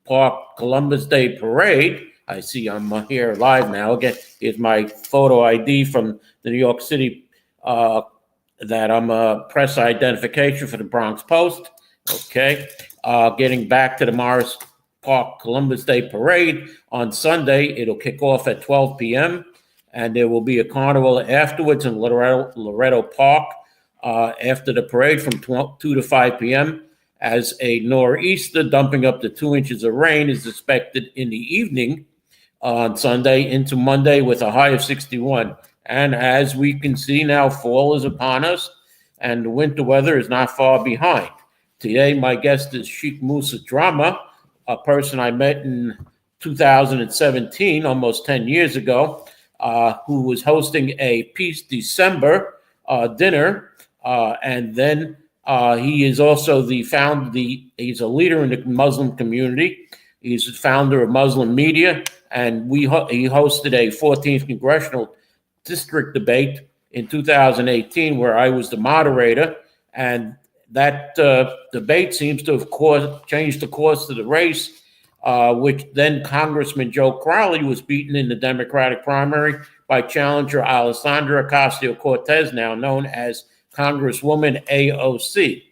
Park Columbus Day Parade. I see I'm here live now. Again, here's my photo ID from the New York City that I'm a press identification for the Bronx Post. Okay. Getting back to the Morris Park Columbus Day Parade on Sunday. It'll kick off at 12 p.m. and there will be a carnival afterwards in Loretto Park after the parade from 2 to 5 p.m. as a nor'easter dumping up to 2 inches of rain is expected in the evening on Sunday into Monday with a high of 61. And as we can see now, fall is upon us and the winter weather is not far behind. Today, my guest is Sheikh Musa Drama, a person I met in 2017, almost 10 years ago, who was hosting a Peace December dinner. And then he is also he's a leader in the Muslim community. He's the founder of Muslim Media, and he hosted a 14th Congressional District debate in 2018 where I was the moderator, and that debate seems to have changed the course of the race, which then Congressman Joe Crowley was beaten in the Democratic primary by challenger Alessandra Ocasio-Cortez, now known as Congresswoman AOC.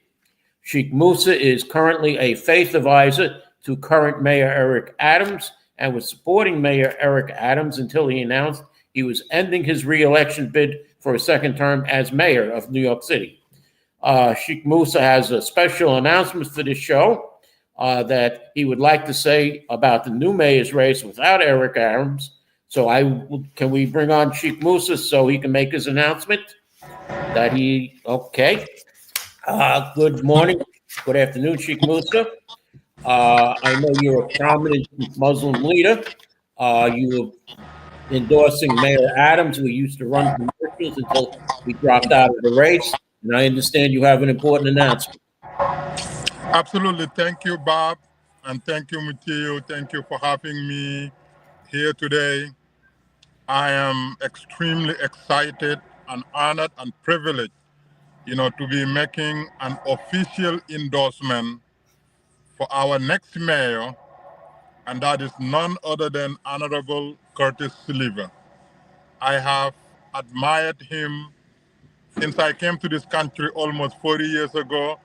Sheikh Musa is currently a faith advisor to current Mayor Eric Adams and was supporting Mayor Eric Adams until he announced he was ending his re-election bid for a second term as mayor of New York City. Sheikh Musa has a special announcement for this show that he would like to say about the new mayor's race without Eric Adams. So can we bring on Sheikh Musa so he can make his announcement? Okay. Good morning. Good afternoon, Sheikh Musa. I know you're a prominent Muslim leader. You were endorsing Mayor Adams, who used to run commercials until he dropped out of the race. And I understand you have an important announcement. Absolutely. Thank you, Bob. And thank you, Mutiu. Thank you for having me here today. I am extremely excited and honored and privileged, to be making an official endorsement for our next mayor, and that is none other than Honorable Curtis Sliwa. I have admired him since I came to this country almost 40 years ago.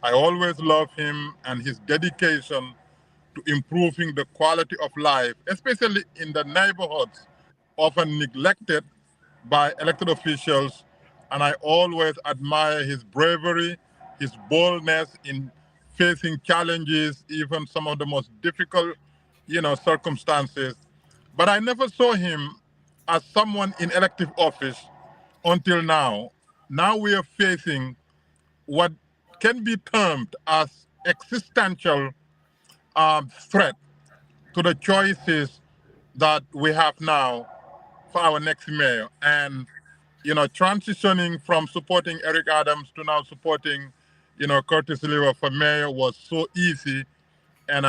I always love him and his dedication to improving the quality of life, especially in the neighborhoods often neglected by elected officials. And I always admire his bravery, his boldness in facing challenges, even some of the most difficult, circumstances. But I never saw him as someone in elective office until now. Now we are facing what can be termed as existential threat to the choices that we have now for our next mayor. And, transitioning from supporting Eric Adams to now supporting, Curtis Sliwa for mayor was so easy and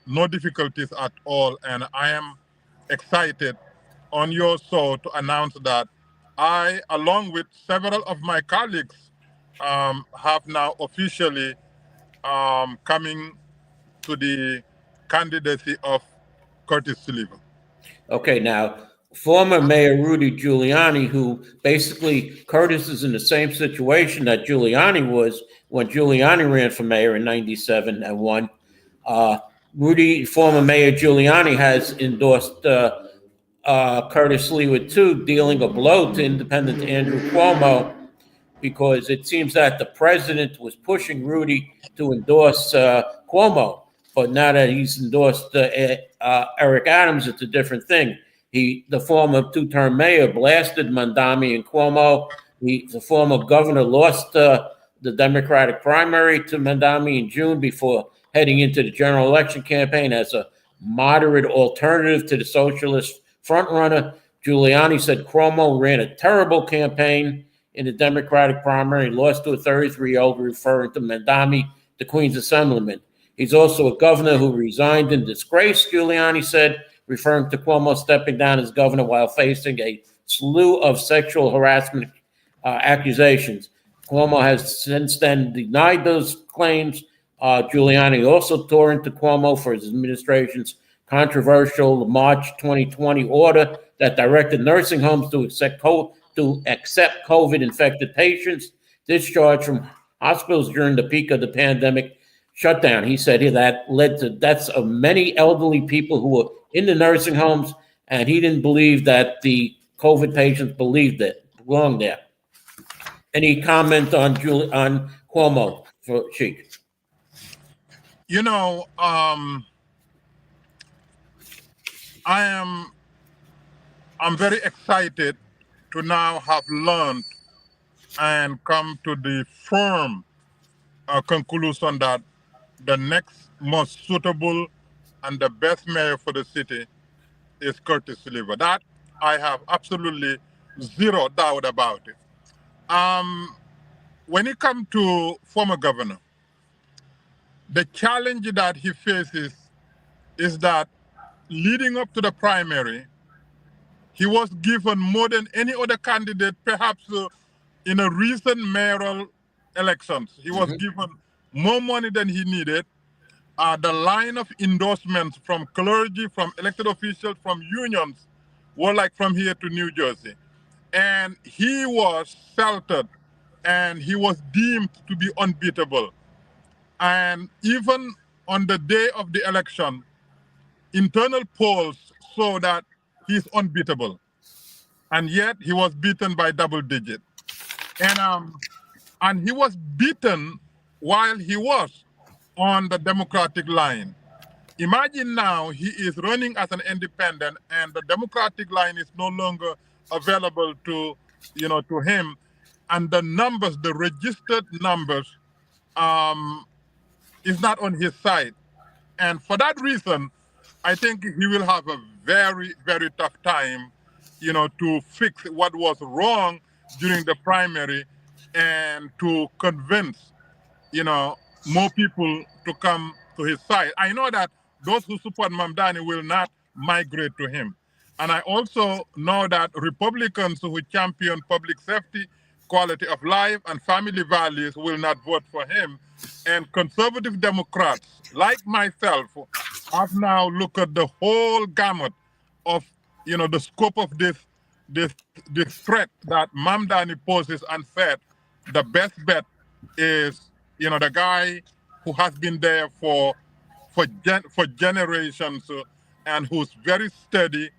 no difficulties at all. And I am excited on your show to announce that I, along with several of my colleagues, have now officially coming to the candidacy of Curtis Sliwa. Okay, now, former Mayor Rudy Giuliani, who basically Curtis is in the same situation that Giuliani was when Giuliani ran for mayor in 97 and won. Former Mayor Giuliani has endorsed Curtis Sliwa too, dealing a blow to independent Andrew Cuomo, because it seems that the president was pushing Rudy to endorse Cuomo. But now that he's endorsed Eric Adams, it's a different thing. The former two-term mayor blasted Mandami and Cuomo. The former governor lost the Democratic primary to Mandami in June before heading into the general election campaign as a moderate alternative to the socialist frontrunner. Giuliani said Cuomo ran a terrible campaign in the Democratic primary, lost to a 33-year-old, referring to Mandami, the Queens Assemblyman. He's also a governor who resigned in disgrace, Giuliani said, referring to Cuomo stepping down as governor while facing a slew of sexual harassment accusations. Cuomo has since then denied those claims, Giuliani also tore into Cuomo for his administration's controversial March 2020 order that directed nursing homes to accept COVID-infected patients discharged from hospitals during the peak of the pandemic shutdown. He said that led to deaths of many elderly people who were in the nursing homes, and he didn't believe that the COVID patients belonged there. Any comment on Cuomo, Sheik? You know, I'm very excited to now have learned and come to the firm conclusion that the next most suitable and the best mayor for the city is Curtis Sliver. That I have absolutely zero doubt about it. When it comes to former governor, the challenge that he faces is that leading up to the primary, he was given more than any other candidate, perhaps in a recent mayoral elections. He was given more money than he needed. The line of endorsements from clergy, from elected officials, from unions were like from here to New Jersey. And he was sheltered and he was deemed to be unbeatable. And even on the day of the election, internal polls show that he's unbeatable. And yet he was beaten by double digit. And he was beaten while he was on the Democratic line. Imagine now he is running as an independent and the Democratic line is no longer available to him. And the numbers, the registered numbers, is not on his side. And for that reason, I think he will have a very, very tough time, to fix what was wrong during the primary and to convince, more people to come to his side. I know that those who support Mamdani will not migrate to him. And I also know that Republicans who champion public safety, quality of life, and family values will not vote for him. And conservative Democrats, like myself, have now looked at the whole gamut of, the scope of this threat that Mamdani poses and said the best bet is, the guy who has been there for generations and who's very steady,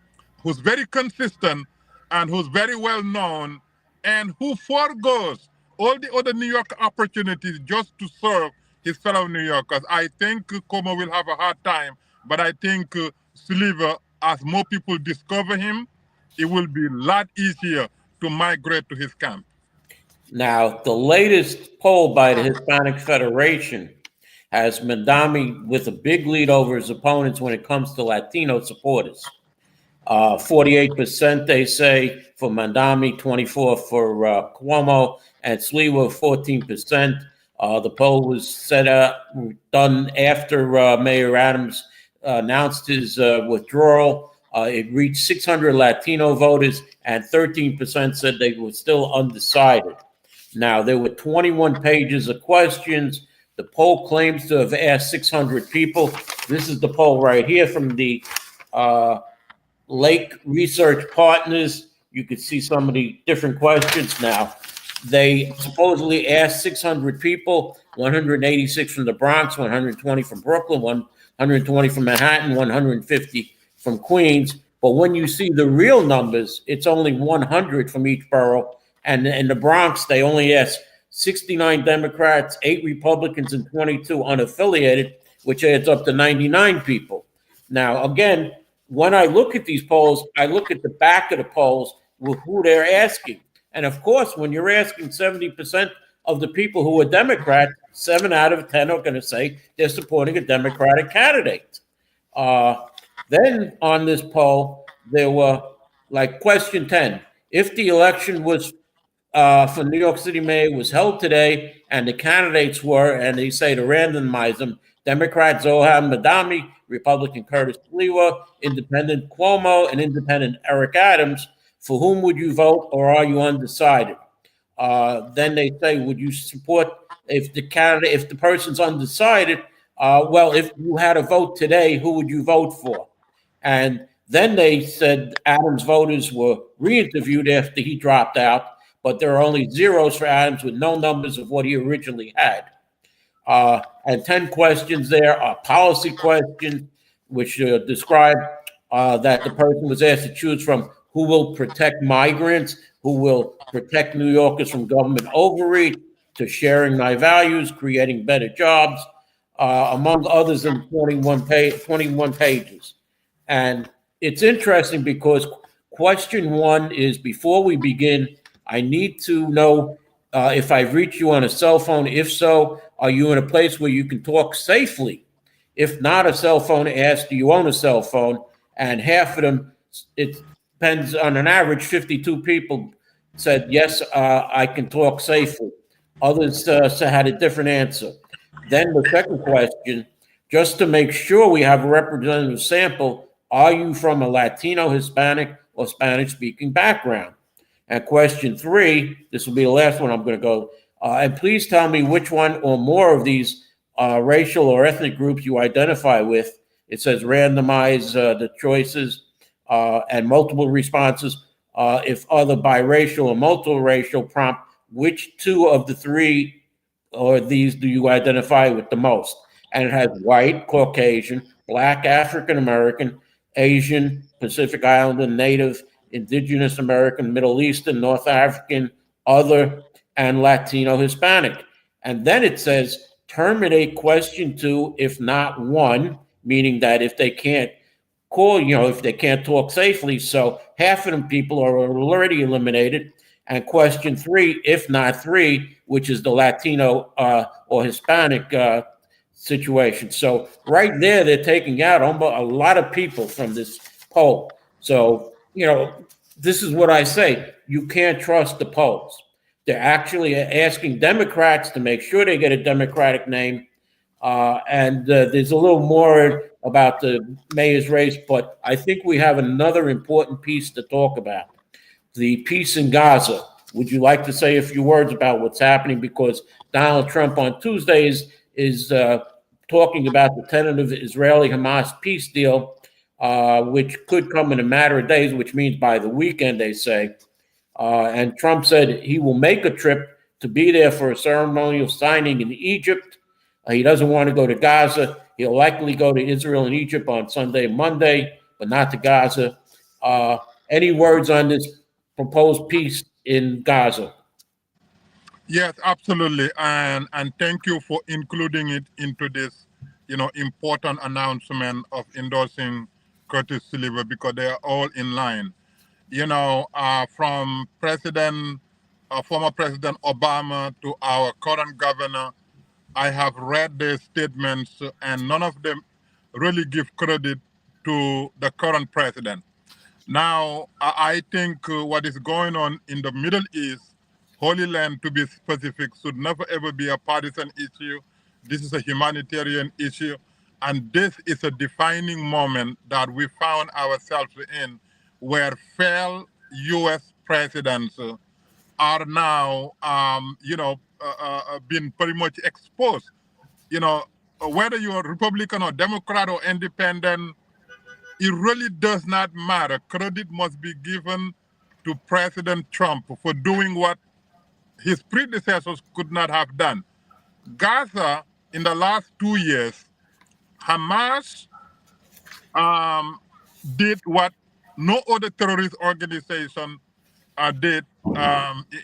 who's very consistent, and who's very well known, and who forgoes all the other New York opportunities just to serve his fellow New Yorkers. I think Como will have a hard time, but I think Sliver, as more people discover him, it will be a lot easier to migrate to his camp. Now, the latest poll by the Hispanic Federation has Mamdani with a big lead over his opponents when it comes to Latino supporters. 48% they say for Mamdani, 24% for Cuomo, and Sliwa 14%. The poll was done after Mayor Adams announced his withdrawal. It reached 600 Latino voters, and 13% said they were still undecided. Now, there were 21 pages of questions. The poll claims to have asked 600 people. This is the poll right here from the Lake Research Partners. You could see some of the different questions now. They supposedly asked 600 people, 186 from the Bronx, 120 from Brooklyn, 120 from Manhattan, 150 from Queens. But when you see the real numbers, it's only 100 from each borough. And in the Bronx, they only asked 69 Democrats, 8 Republicans, and 22 unaffiliated, which adds up to 99 people. Now, again, when I look at these polls, I look at the back of the polls with who they're asking. And of course, when you're asking 70% of the people who are Democrats, 7 out of 10 are going to say they're supporting a Democratic candidate. Then on this poll, there were like question 10. If the election was for New York City mayor was held today and the candidates were, and they say to randomize them, Democrat Zohar Mamdani, Republican Curtis Sliwa, Independent Cuomo, and Independent Eric Adams, for whom would you vote or are you undecided? Then they say, would you support if the person's undecided, well, if you had a vote today, who would you vote for? And then they said Adams voters were re-interviewed after he dropped out, but there are only zeros for Adams with no numbers of what he originally had. And 10 questions there are policy questions, which describe that the person was asked to choose from who will protect migrants, who will protect New Yorkers from government overreach, to sharing my values, creating better jobs, among others in 21 pages. And it's interesting because question one is, before we begin, I need to know if I've reached you on a cell phone. If so, are you in a place where you can talk safely? If not, a cell phone asks, do you own a cell phone? And half of them, it depends on an average, 52 people said, yes, I can talk safely. Others had a different answer. Then the second question, just to make sure we have a representative sample, are you from a Latino, Hispanic, or Spanish-speaking background? And question three, this will be the last one I'm going to go, and please tell me which one or more of these racial or ethnic groups you identify with. It says randomize the choices and multiple responses. If other biracial or multiracial, prompt which two of the three or these do you identify with the most? And it has white, Caucasian, Black, African American, Asian, Pacific Islander, Native, Indigenous American, Middle Eastern, North African, other, and Latino Hispanic. And then it says terminate question two if not one, meaning that if they can't call, if they can't talk safely. So half of them people are already eliminated. And question three, if not three, which is the Latino or Hispanic situation. So right there, they're taking out a lot of people from this poll. So, this is what I say. You can't trust the polls. They're actually asking Democrats to make sure they get a Democratic name. And there's a little more about the mayor's race, but I think we have another important piece to talk about. The peace in Gaza. Would you like to say a few words about what's happening? Because Donald Trump on Tuesdays is talking about the tentative Israeli-Hamas peace deal, which could come in a matter of days, which means by the weekend, they say. And Trump said he will make a trip to be there for a ceremonial signing in Egypt. He doesn't want to go to Gaza. He'll likely go to Israel and Egypt on Sunday and Monday, but not to Gaza. Any words on this proposed peace in Gaza? Yes, absolutely, and thank you for including it into this, important announcement of endorsing Curtis Sliver, because they are all in line. From former President Obama to our current governor, I have read their statements, and none of them really give credit to the current president. Now, I think what is going on in the Middle East, Holy Land to be specific, should never ever be a partisan issue. This is a humanitarian issue. And this is a defining moment that we found ourselves in, where failed U.S. presidents are now, being pretty much exposed. Whether you're Republican or Democrat or independent, it really does not matter. Credit must be given to President Trump for doing what his predecessors could not have done. Gaza, in the last 2 years, Hamas did what no other terrorist organization did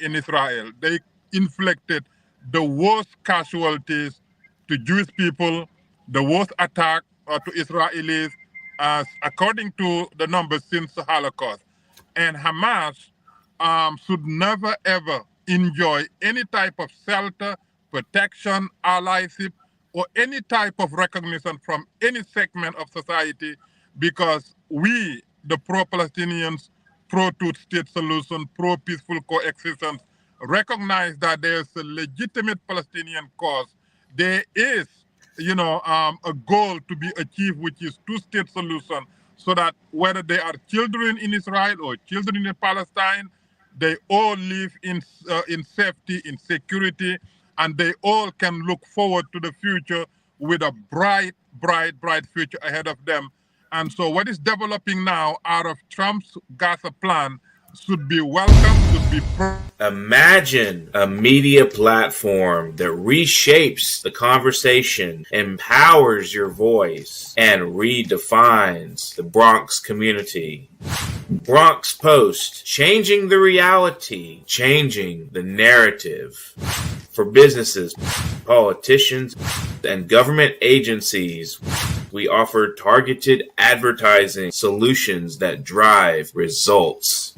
in Israel. They inflicted the worst casualties to Jewish people, the worst attack to Israelis, according to the numbers since the Holocaust. And Hamas should never ever enjoy any type of shelter, protection, allyship, or any type of recognition from any segment of society, because we, the pro-Palestinians, pro-two-state solution, pro-peaceful coexistence, recognize that there's a legitimate Palestinian cause. There is, a goal to be achieved, which is two-state solution, so that whether they are children in Israel or children in Palestine, they all live in safety, in security, and they all can look forward to the future with a bright, bright, bright future ahead of them. And so what is developing now out of Trump's Gaza plan should be welcome, should be Imagine a media platform that reshapes the conversation, empowers your voice, and redefines the Bronx community. Bronx Post, changing the reality, changing the narrative. For businesses, politicians, and government agencies, we offer targeted advertising solutions that drive results.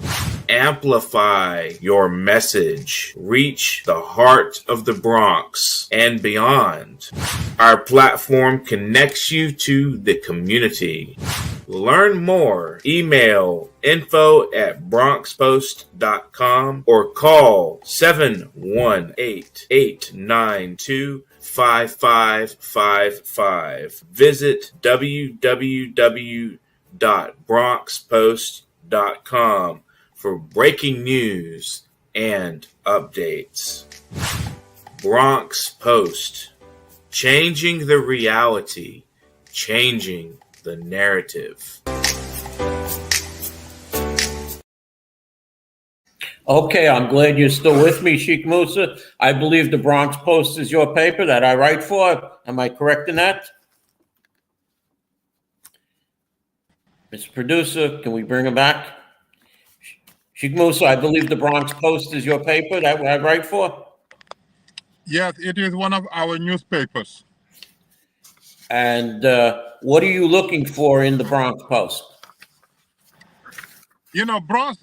Amplify your message. Reach the heart of the Bronx and beyond. Our platform connects you to the community. Learn more. Email info@bronxpost.com or call 718-892-5555. Visit www.bronxpost.com for breaking news and updates. Bronx Post, changing the reality, changing the narrative. Okay, I'm glad you're still with me, Sheikh Musa. I believe the Bronx Post is your paper that I write for. Am I correct in that? Mr. Producer, can we bring him back? Sheikh Musa, I believe the Bronx Post is your paper that I write for? Yes, it is one of our newspapers. And what are you looking for in the Bronx Post? You know, Bronx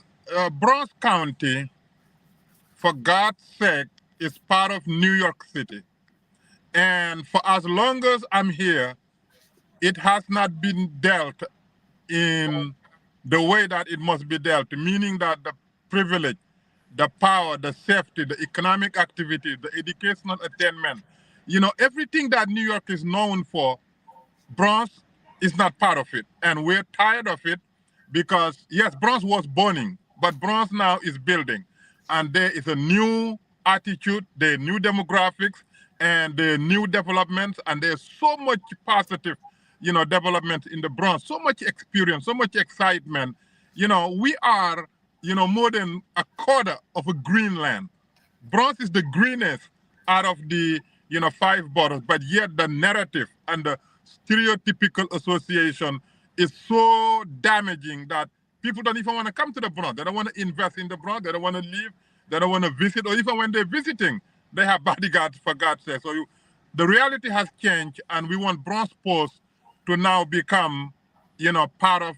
County, for God's sake, is part of New York City. And for as long as I'm here, it has not been dealt in the way that it must be dealt, meaning that the privilege, the power, the safety, the economic activity, the educational attainment, you know, everything that New York is known for, Bronx is not part of it. And we're tired of it because, yes, Bronx was burning, but Bronx now is building. And there is a new attitude, there are new demographics, and there are new developments, and there's so much positive, you know, development in the Bronx, so much experience, so much excitement. You know, we are, you know, more than a quarter of a Greenland. Bronx is the greenest out of the, you know, 5 boroughs, but yet the narrative and the stereotypical association is so damaging that people don't even want to come to the Bronx. They don't want to invest in the Bronx. They don't want to live. They don't want to visit. Or even when they're visiting, they have bodyguards, for God's sake. So the reality has changed, and we want Bronx Post to now become, you know, part of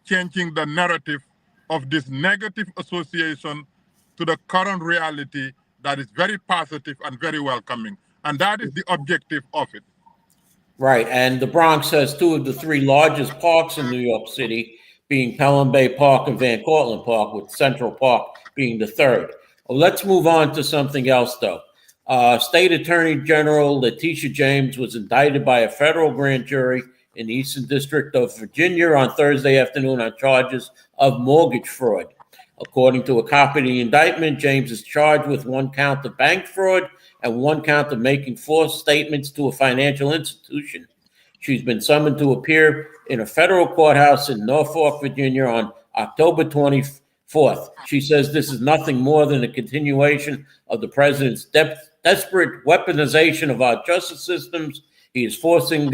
changing the narrative of this negative association to the current reality that is very positive and very welcoming. And that is the objective of it. Right, and the Bronx has 2 of the 3 largest parks in New York City, being Pelham Bay Park and Van Cortlandt Park, with Central Park being the 3rd. Well, let's move on to something else, though. State Attorney General Letitia James was indicted by a federal grand jury in the Eastern District of Virginia on Thursday afternoon on charges of mortgage fraud. According to a copy of the indictment, James is charged with 1 count of bank fraud and 1 count of making false statements to a financial institution. She's been summoned to appear in a federal courthouse in Norfolk, Virginia on October 24th. She says this is nothing more than a continuation of the president's desperate weaponization of our justice systems. He is forcing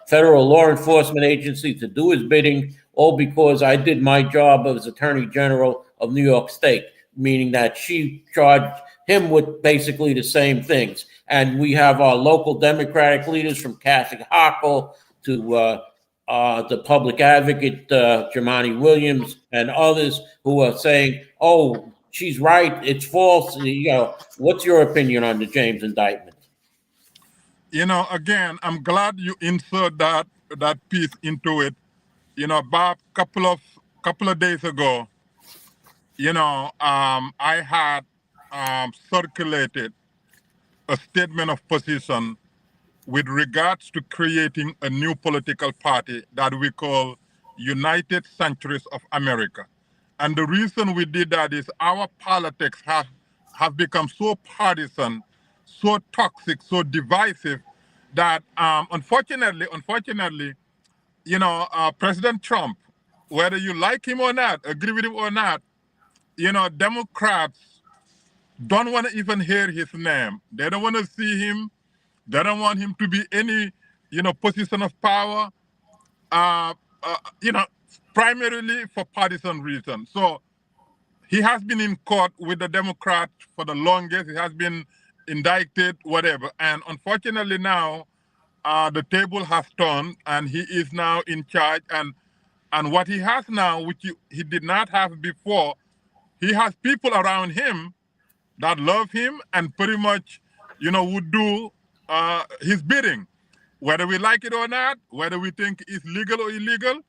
federal law enforcement agencies to do his bidding, all because I did my job as Attorney General of New York State, meaning that she charged him with basically the same things. And we have our local Democratic leaders, from Kathy Hochul to the public advocate, Jumaane Williams, and others, who are saying, oh, she's right, it's false. You know, what's your opinion on the James indictment? You know, again, I'm glad you insert that piece into it. You know, Bob, couple of days ago, you know, I had circulated a statement of position with regards to creating a new political party that we call United Centuries of America. And the reason we did that is our politics have become so partisan, so toxic, so divisive that unfortunately, President Trump, whether you like him or not, agree with him or not, Democrats don't want to even hear his name. They don't want to see him. They don't want him to be any, position of power, uh, uh, you know, primarily for partisan reasons. So he has been in court with the Democrats for the longest. He has been indicted, whatever. And unfortunately now, the table has turned, and he is now in charge. And what he has now, which he did not have before, he has people around him that love him and pretty much, would do his bidding. Whether we like it or not, whether we think it's legal or illegal,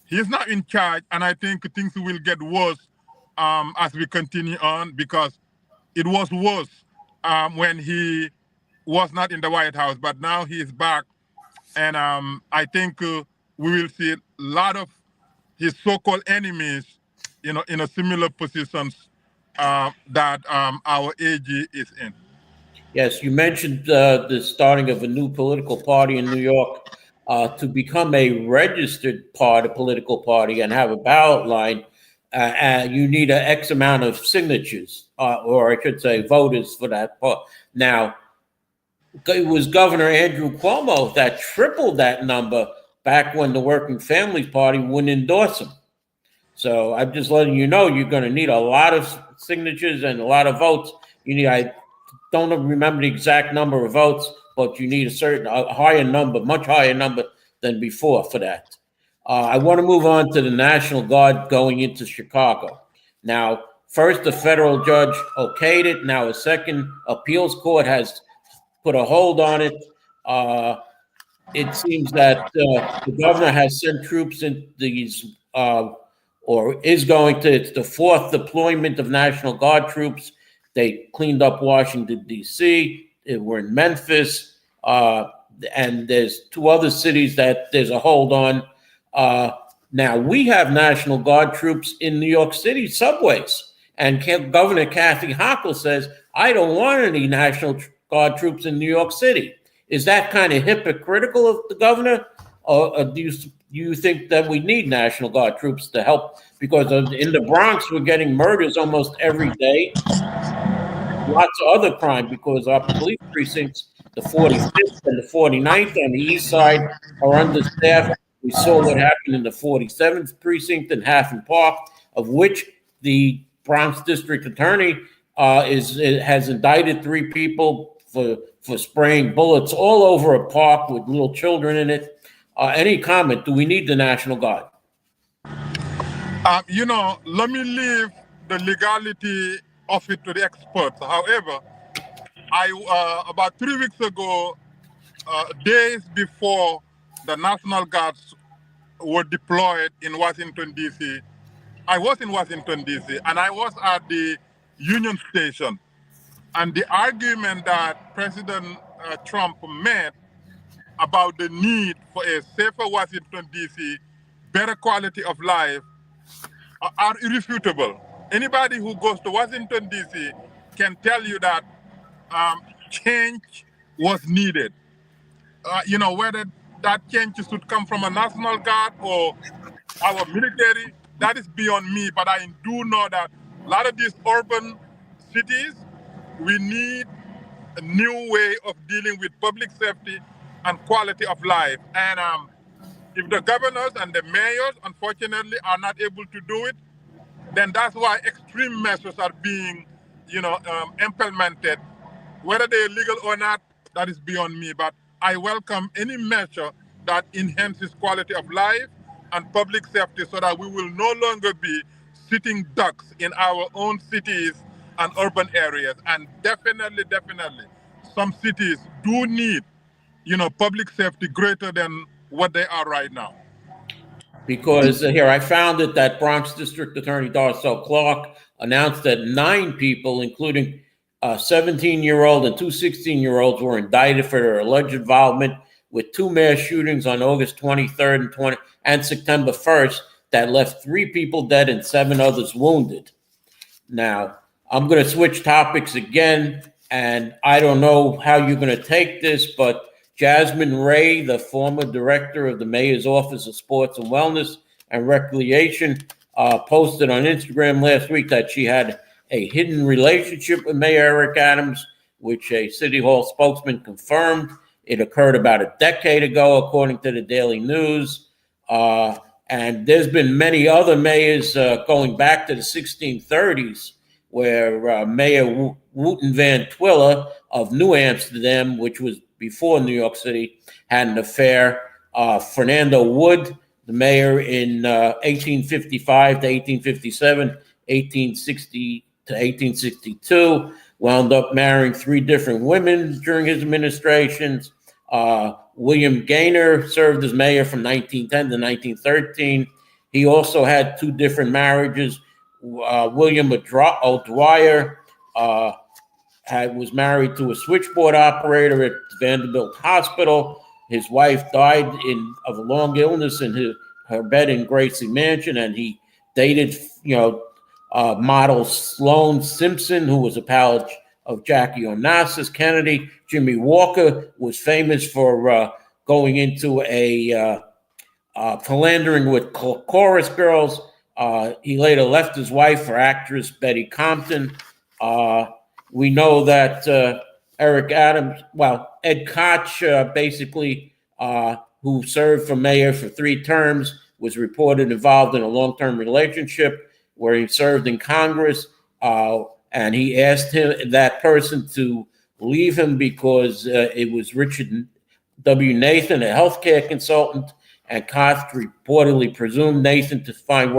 he's not in charge. And I think things will get worse as we continue on, because it was worse when he was not in the White House, but now he is back. And I think we will see a lot of his so-called enemies, in a similar positions that our AG is in. Yes, you mentioned the starting of a new political party in New York. To become a registered political party and have a ballot line, you need an X amount of signatures, or I should say voters for that part. Now, it was Governor Andrew Cuomo that tripled that number back when the Working Families Party wouldn't endorse him. So I'm just letting you know you're going to need a lot of signatures and a lot of votes. I don't remember the exact number of votes, but you need a higher number, much higher number than before for that. I want to move on to the National Guard going into Chicago. Now, first, the federal judge okayed it. Now, a second appeals court has put a hold on it. It seems that the governor has sent troops in these, or is going to. It's the fourth deployment of National Guard troops. They cleaned up Washington, D.C. We're in Memphis. And there's two other cities that there's a hold on. Now, we have National Guard troops in New York City subways. And Governor Kathy Hochul says, I don't want any National Guard troops in New York City. Is that kind of hypocritical of the governor? Or do you think that we need National Guard troops to help? Because in the Bronx, we're getting murders almost every day. Lots of other crime, because our police precincts, the 45th and the 49th on the east side, are understaffed. We saw what happened in the 47th precinct in Haffen Park, of which the Bronx District Attorney has indicted 3 people for spraying bullets all over a park with little children in it. Any comment? Do we need the National Guard? Let me leave the legality of it to the experts. However, about 3 weeks ago, days before the National Guards were deployed in Washington, D.C., I was in Washington, D.C., and I was at the Union Station. And the argument that President Trump made about the need for a safer Washington, D.C., better quality of life, are irrefutable. Anybody who goes to Washington, D.C. can tell you that change was needed. Whether that change should come from a National Guard or our military, that is beyond me. But I do know that a lot of these urban cities, we need a new way of dealing with public safety and quality of life. And if the governors and the mayors, unfortunately, are not able to do it, then that's why extreme measures are being, implemented. Whether they're legal or not, that is beyond me. But I welcome any measure that enhances quality of life and public safety, so that we will no longer be sitting ducks in our own cities and urban areas. And definitely, some cities do need, public safety greater than what they are right now. Because here, I found it that Bronx District Attorney Darcel Clark announced that 9 people, including a 17-year-old and 2 16-year-olds, were indicted for their alleged involvement with 2 mass shootings on August 23rd and September 1st that left 3 people dead and 7 others wounded. Now, I'm going to switch topics again And I don't know how you're going to take this, but Jasmine Ray, the former director of the mayor's office of sports and wellness and recreation, posted on Instagram last week that she had a hidden relationship with Mayor Eric Adams, which a City Hall spokesman confirmed. It occurred about a decade ago, according to the Daily News. And there's been many other mayors going back to the 1630s, where Mayor Wooten Van Twiller of New Amsterdam, which was before New York City, had an affair. Fernando Wood, the mayor in 1855 to 1857, 1860 to 1862, wound up marrying 3 different women during his administrations. William Gaynor served as mayor from 1910 to 1913. He also had 2 different marriages. William O'Dwyer was married to a switchboard operator at Vanderbilt Hospital. His wife died of a long illness in her bed in Gracie Mansion, and he dated, model Sloane Simpson, who was a pal of Jackie Onassis Kennedy. Jimmy Walker was famous for going into philandering with chorus girls. He later left his wife for actress Betty Compton. We know that Ed Koch, who served for mayor for 3 terms, was reported involved in a long-term relationship where he served in Congress, and he asked that person to leave him because it was Richard W. Nathan, a healthcare consultant, and Koch reportedly persuaded Nathan to find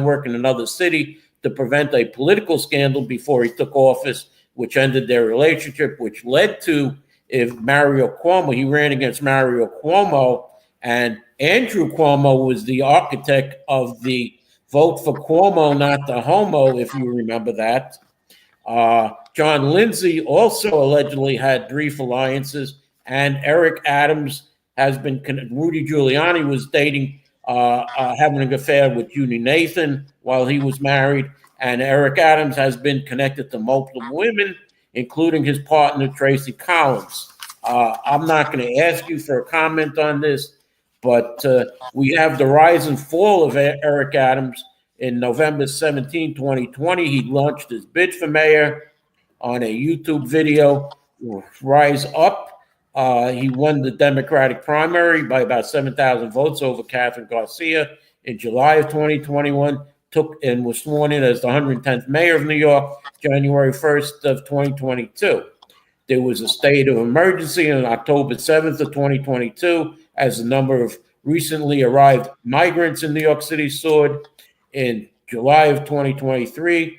work in another city to prevent a political scandal before he took office, which ended their relationship, which led to Mario Cuomo. He ran against Mario Cuomo, and Andrew Cuomo was the architect of the vote for Cuomo, not the homo, if you remember that. John Lindsay also allegedly had brief alliances, and Eric Adams has been, Rudy Giuliani was dating, having an affair with Judy Nathan while he was married, and Eric Adams has been connected to multiple women, including his partner, Tracy Collins. I'm not going to ask you for a comment on this, but we have the rise and fall of Eric Adams. In November 17, 2020, he launched his bid for mayor on a YouTube video, Rise Up. He won the Democratic primary by about 7,000 votes over Catherine Garcia in July of 2021, and was sworn in as the 110th mayor of New York, January 1st of 2022. There was a state of emergency on October 7th of 2022 as the number of recently arrived migrants in New York City soared. In July of 2023,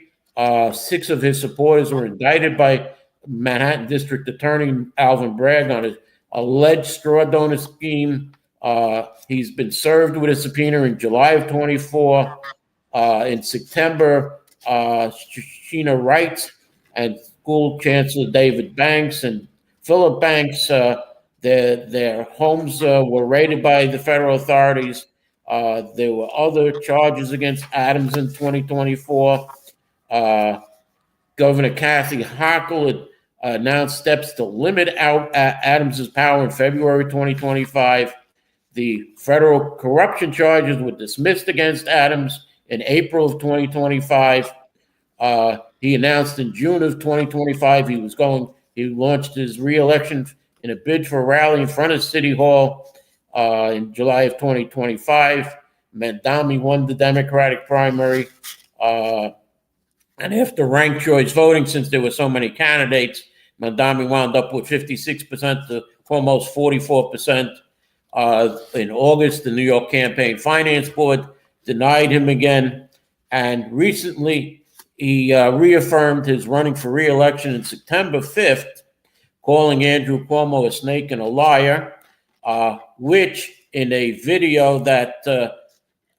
6 of his supporters were indicted by Manhattan District Attorney Alvin Bragg on an alleged straw donor scheme. He's been served with a subpoena in July of 24. In September, Sheena Wright and school chancellor David Banks and Philip Banks, their homes were raided by the federal authorities. There were other charges against Adams in 2024. Governor Kathy Hochul announced steps to limit out Adams's power in February 2025. The federal corruption charges were dismissed against Adams in April of 2025. He announced in June of 2025 he launched his re-election in a bid for a rally in front of City Hall. In July of 2025, Mandami won the Democratic primary. And after ranked choice voting, since there were so many candidates, Mandami wound up with 56% to almost 44%. In August, the New York Campaign Finance Board denied him again. And recently, he reaffirmed his running for re-election on September 5th, calling Andrew Cuomo a snake and a liar. Which in a video that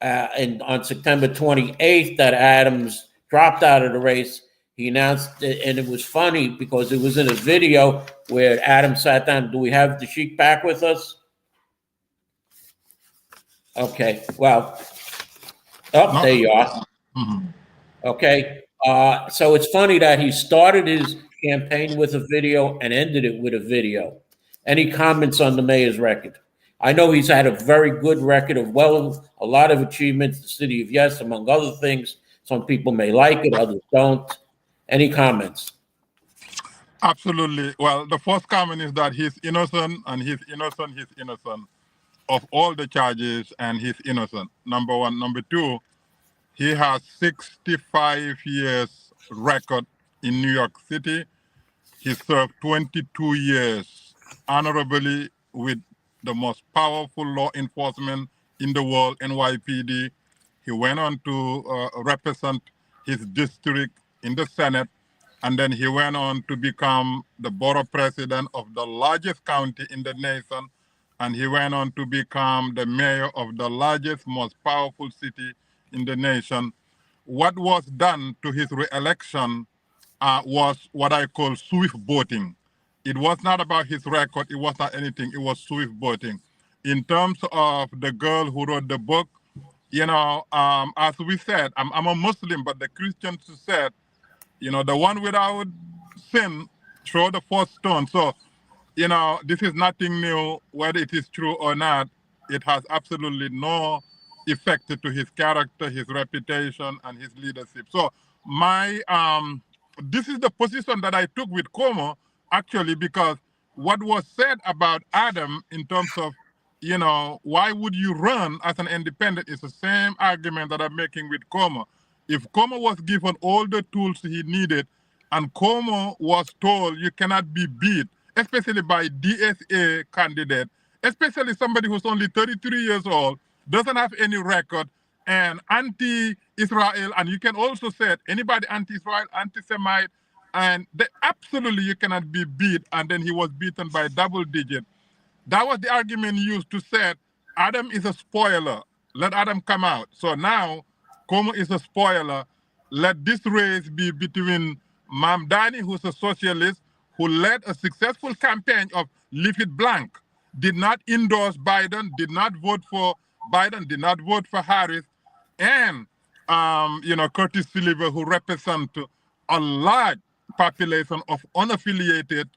on September 28th that Adams dropped out of the race, he announced, and it was funny because it was in a video where Adams sat down. Do we have the Sheik back with us? Okay, well, there you are. Okay, So it's funny that he started his campaign with a video and ended it with a video. Any comments on the mayor's record? I know he's had a very good record of a lot of achievements. The city of Yes, among other things. Some people may like it, others don't. Any comments? Absolutely. Well, the first comment is that he's innocent, and he's innocent of all the charges, and he's innocent. Number one. Number two, he has 65 years record in New York City. He served 22 years honorably with the most powerful law enforcement in the world, NYPD. He went on to represent his district in the Senate, and then he went on to become the borough president of the largest county in the nation, and he went on to become the mayor of the largest, most powerful city in the nation. What was done to his re-election was what I call swift voting. It was not about his record. It was not anything. It was swift voting. In terms of the girl who wrote the book, as we said, I'm a Muslim, but the Christians said, the one without sin, throw the first stone. So, this is nothing new, whether it is true or not. It has absolutely no effect to his character, his reputation, and his leadership. So this is the position that I took with Como, actually, because what was said about Adam in terms of, why would you run as an independent is the same argument that I'm making with Como. If Como was given all the tools he needed, and Como was told you cannot be beat, especially by DSA candidate, especially somebody who's only 33 years old, doesn't have any record, and anti-Israel, and you can also say anybody anti-Israel, anti-Semite, and absolutely you cannot be beat, and then he was beaten by double digit. That was the argument used to say Adam is a spoiler. Let Adam come out. So now Como is a spoiler. Let this race be between Mamdani, who's a socialist, who led a successful campaign of Leave It Blank, did not endorse Biden, did not vote for Biden, did not vote for Harris, and Curtis Silver, who represents a large population of unaffiliated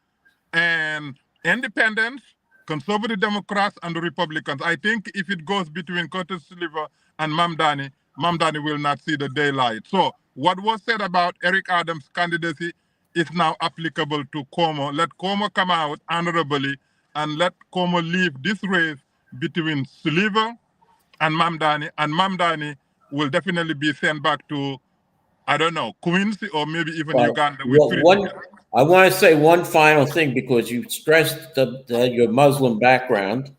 and independents, conservative Democrats, and the Republicans. I think if it goes between Curtis Silver and Mamdani, Mamdani will not see the daylight. So what was said about Eric Adams' candidacy is now applicable to Como. Let Como come out honorably, and let Como leave this race between Silver and Mamdani will definitely be sent back to, I don't know, Quincy or maybe even Uganda. I want to say one final thing, because you stressed your Muslim background.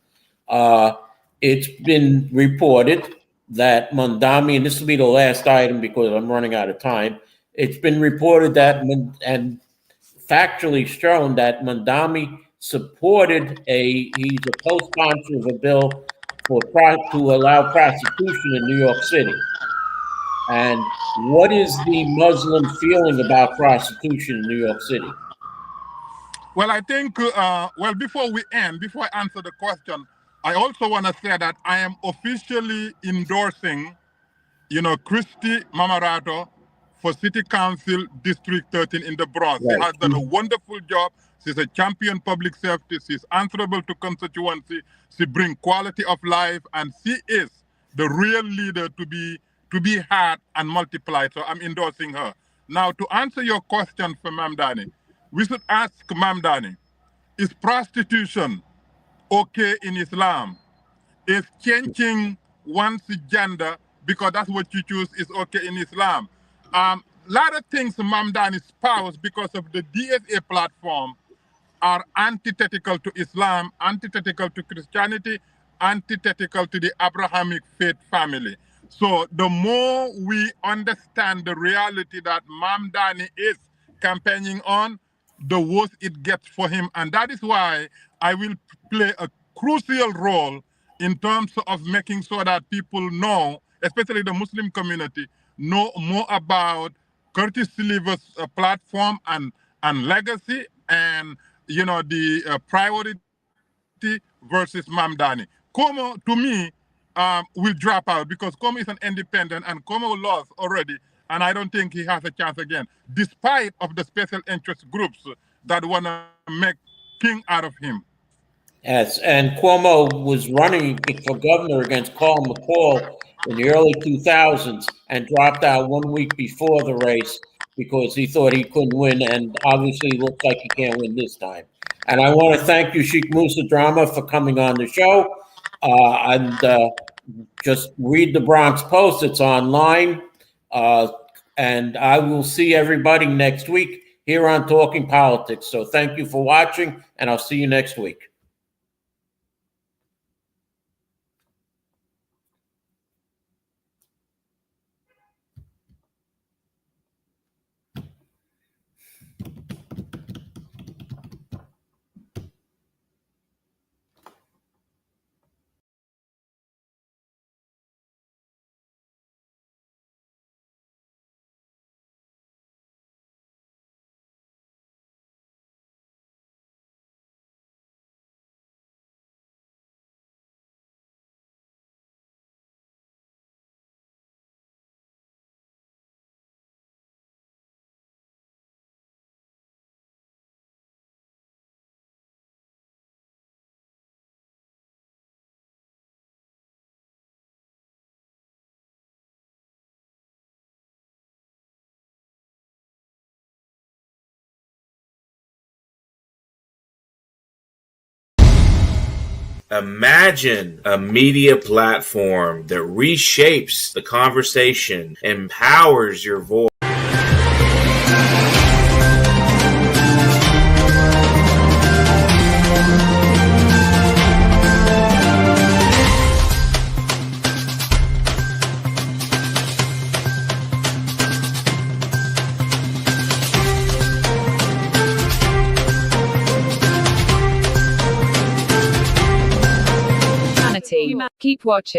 It's been reported that Mondami, and this will be the last item because I'm running out of time. It's been reported that, and factually shown, that Mondami supported he's a co-sponsor of a bill to allow prostitution in New York City. And what is the Muslim feeling about prostitution in New York City? Well, I think, before I answer the question, I also want to say that I am officially endorsing, Christy Mamarato for City Council District 13 in the Bronx. Right. She has done a wonderful job. She's a champion public safety. She's answerable to constituency. She brings quality of life, and she is the real leader to be had and multiplied. So I'm endorsing her. Now, to answer your question for Mamdani, we should ask Mamdani, is prostitution okay in Islam? Is changing one's gender because that's what you choose is okay in Islam? Lot of things Mamdani espouse because of the DSA platform are antithetical to Islam, antithetical to Christianity, antithetical to the Abrahamic faith family. So the more we understand the reality that Mamdani is campaigning on, the worse it gets for him. And that is why I will play a crucial role in terms of making sure that people know, especially the Muslim community, know more about Curtis Silver's platform and legacy, and the priority versus Mamdani. Como, to me, will drop out because Como is an independent, and Como lost already and I don't think he has a chance again, despite of the special interest groups that want to make king out of him. Yes, and Cuomo was running for governor against Carl McCall in the early 2000s and dropped out 1 week before the race because he thought he couldn't win, and obviously looks like he can't win this time. And I want to thank you, Sheikh Musa Drama, for coming on the show. Just read the Bronx Post. It's online. And I will see everybody next week here on Talking Politics. So thank you for watching, and I'll see you next week. Imagine a media platform that reshapes the conversation, empowers your voice. Keep watching.